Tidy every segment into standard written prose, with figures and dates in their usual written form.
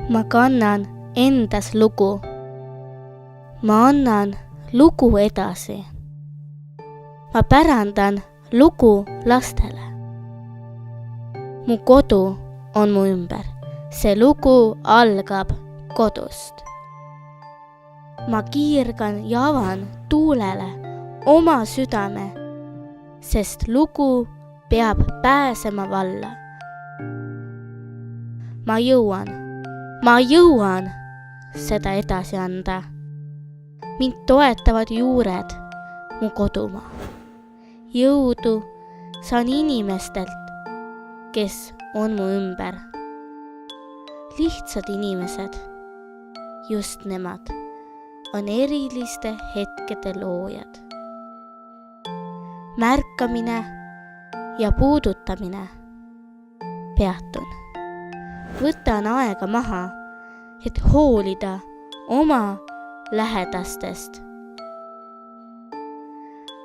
Ma kannan endas lugu. Ma annan lugu edasi. Ma pärandan lugu lastele. Mu kodu on mu ümber. See lugu algab kodust. Ma kiirgan ja avan tuulele oma südame, sest lugu peab pääsema valla. Ma jõuan seda edasi anda. Mind toetavad juured, mu kodumaa. Jõudu saan inimestelt, kes on mu ümber. Lihtsad inimesed, just nemad, on eriliste hetkede loojad. Märkamine ja puudutamine. Peatun. Võtan aega maha, et hoolida oma lähedastest.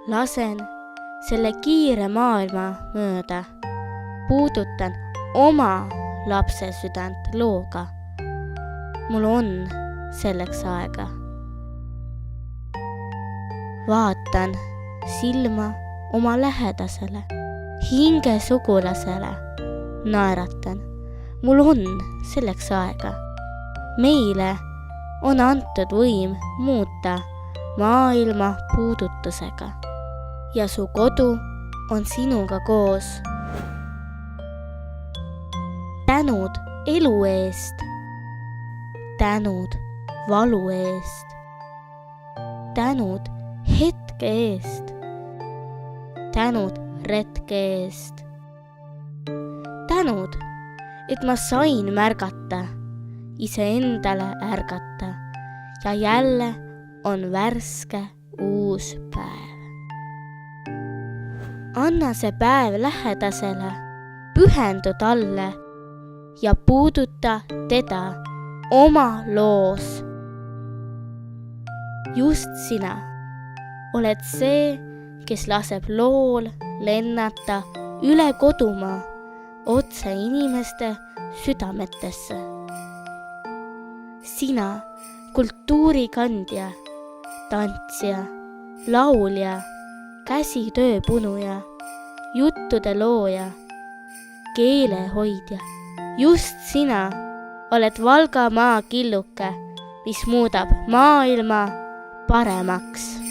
Lasen selle kiire maailma mööda. Puudutan oma lapse südant looga. Mul on selleks aega. Vaatan silma oma lähedasele, hinge sugulasele. Naeratan. Mul on selleks aega. Meile on antud võim muuta maailma puudutusega. Ja su kodu on sinuga koos. Tänud elu eest. Tänud valu eest. Tänud hetke eest. Tänud retke eest. Tänud, et ma sain märgata, iseendale ärgata ja jälle on värske uus päev. Anna see päev lähedasele, pühendu talle ja puuduta teda oma loos. Just sina oled see, kes laseb lool lennata üle kodumaa otse inimeste südametesse. Sina, kultuurikandja, tantsija, laulja, käsitöö punuja, juttude looja, keelehoidja. Just sina oled Valga maa killuke, mis muudab maailma paremaks.